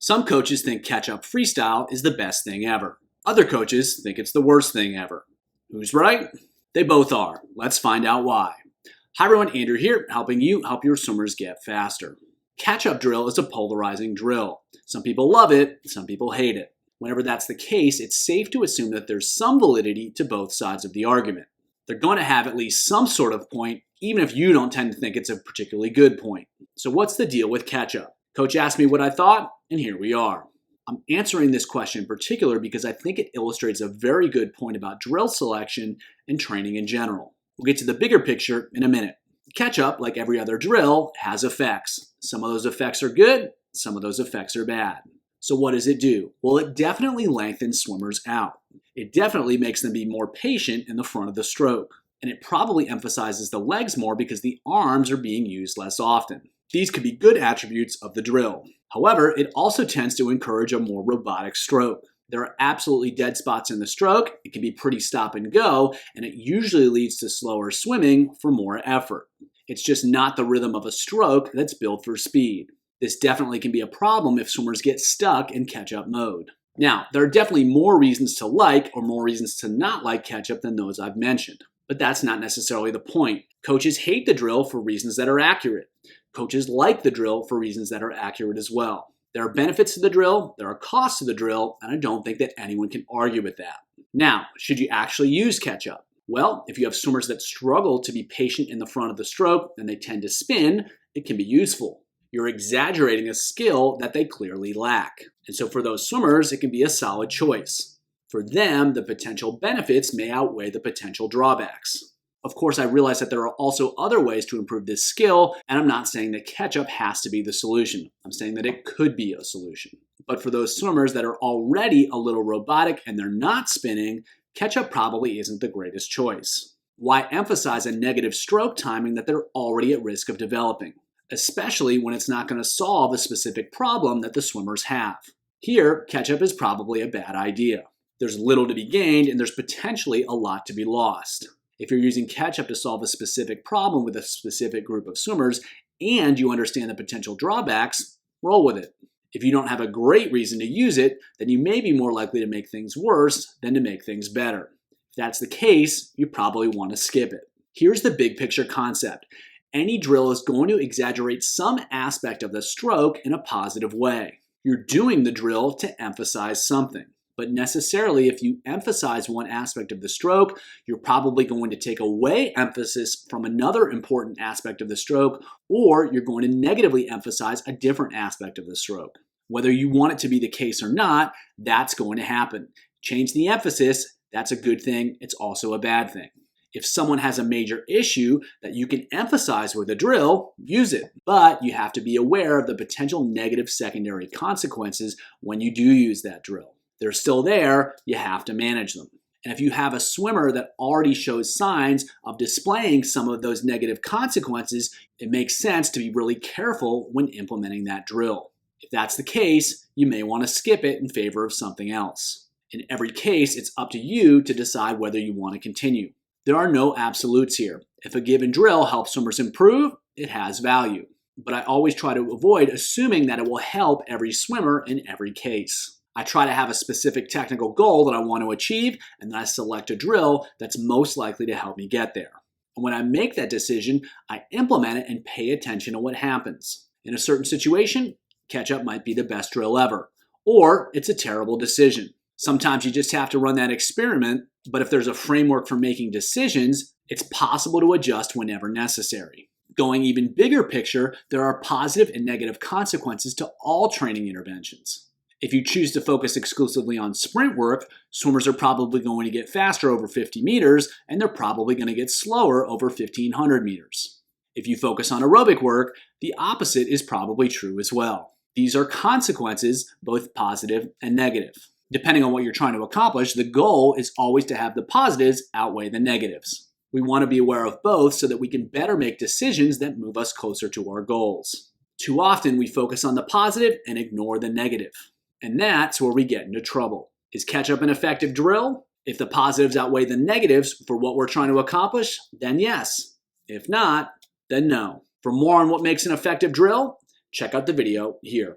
Some coaches think catch-up freestyle is the best thing ever. Other coaches think it's the worst thing ever. Who's right? They both are. Let's find out why. Hi everyone, Andrew here, helping you help your swimmers get faster. Catch-up drill is a polarizing drill. Some people love it, some people hate it. Whenever that's the case, it's safe to assume that there's some validity to both sides of the argument. They're going to have at least some sort of point, even if you don't tend to think it's a particularly good point. So what's the deal with catch-up? Coach asked me what I thought, and here we are. I'm answering this question in particular because I think it illustrates a very good point about drill selection and training in general. We'll get to the bigger picture in a minute. Catch-up, like every other drill, has effects. Some of those effects are good, some of those effects are bad. So what does it do? Well, it definitely lengthens swimmers out. It definitely makes them be more patient in the front of the stroke. And it probably emphasizes the legs more because the arms are being used less often. These could be good attributes of the drill. However, it also tends to encourage a more robotic stroke. There are absolutely dead spots in the stroke, it can be pretty stop and go, and it usually leads to slower swimming for more effort. It's just not the rhythm of a stroke that's built for speed. This definitely can be a problem if swimmers get stuck in catch-up mode. Now, there are definitely more reasons to like or more reasons to not like catch-up than those I've mentioned. But that's not necessarily the point. Coaches hate the drill for reasons that are accurate. Coaches like the drill for reasons that are accurate as well. There are benefits to the drill, there are costs to the drill, and I don't think that anyone can argue with that. Now, should you actually use catch-up? Well, if you have swimmers that struggle to be patient in the front of the stroke and they tend to spin, it can be useful. You're exaggerating a skill that they clearly lack. And so for those swimmers, it can be a solid choice. For them, the potential benefits may outweigh the potential drawbacks. Of course, I realize that there are also other ways to improve this skill, and I'm not saying that catch-up has to be the solution. I'm saying that it could be a solution. But for those swimmers that are already a little robotic and they're not spinning, catch-up probably isn't the greatest choice. Why emphasize a negative stroke timing that they're already at risk of developing, especially when it's not going to solve a specific problem that the swimmers have? Here, catch-up is probably a bad idea. There's little to be gained and there's potentially a lot to be lost. If you're using catch-up to solve a specific problem with a specific group of swimmers and you understand the potential drawbacks, roll with it. If you don't have a great reason to use it, then you may be more likely to make things worse than to make things better. If that's the case, you probably want to skip it. Here's the big picture concept. Any drill is going to exaggerate some aspect of the stroke in a positive way. You're doing the drill to emphasize something. But necessarily, if you emphasize one aspect of the stroke, you're probably going to take away emphasis from another important aspect of the stroke, or you're going to negatively emphasize a different aspect of the stroke. Whether you want it to be the case or not, that's going to happen. Change the emphasis, that's a good thing, it's also a bad thing. If someone has a major issue that you can emphasize with a drill, use it. But you have to be aware of the potential negative secondary consequences when you do use that drill. They're still there, you have to manage them. And if you have a swimmer that already shows signs of displaying some of those negative consequences, it makes sense to be really careful when implementing that drill. If that's the case, you may want to skip it in favor of something else. In every case, it's up to you to decide whether you want to continue. There are no absolutes here. If a given drill helps swimmers improve, it has value. But I always try to avoid assuming that it will help every swimmer in every case. I try to have a specific technical goal that I want to achieve, and then I select a drill that's most likely to help me get there. And when I make that decision, I implement it and pay attention to what happens. In a certain situation, catch-up might be the best drill ever, or it's a terrible decision. Sometimes you just have to run that experiment, but if there's a framework for making decisions, it's possible to adjust whenever necessary. Going even bigger picture, there are positive and negative consequences to all training interventions. If you choose to focus exclusively on sprint work, swimmers are probably going to get faster over 50 meters, and they're probably going to get slower over 1500 meters. If you focus on aerobic work, the opposite is probably true as well. These are consequences, both positive and negative. Depending on what you're trying to accomplish, the goal is always to have the positives outweigh the negatives. We want to be aware of both so that we can better make decisions that move us closer to our goals. Too often, we focus on the positive and ignore the negative. And that's where we get into trouble. Is catch-up an effective drill? If the positives outweigh the negatives for what we're trying to accomplish, then yes. If not, then no. For more on what makes an effective drill, check out the video here.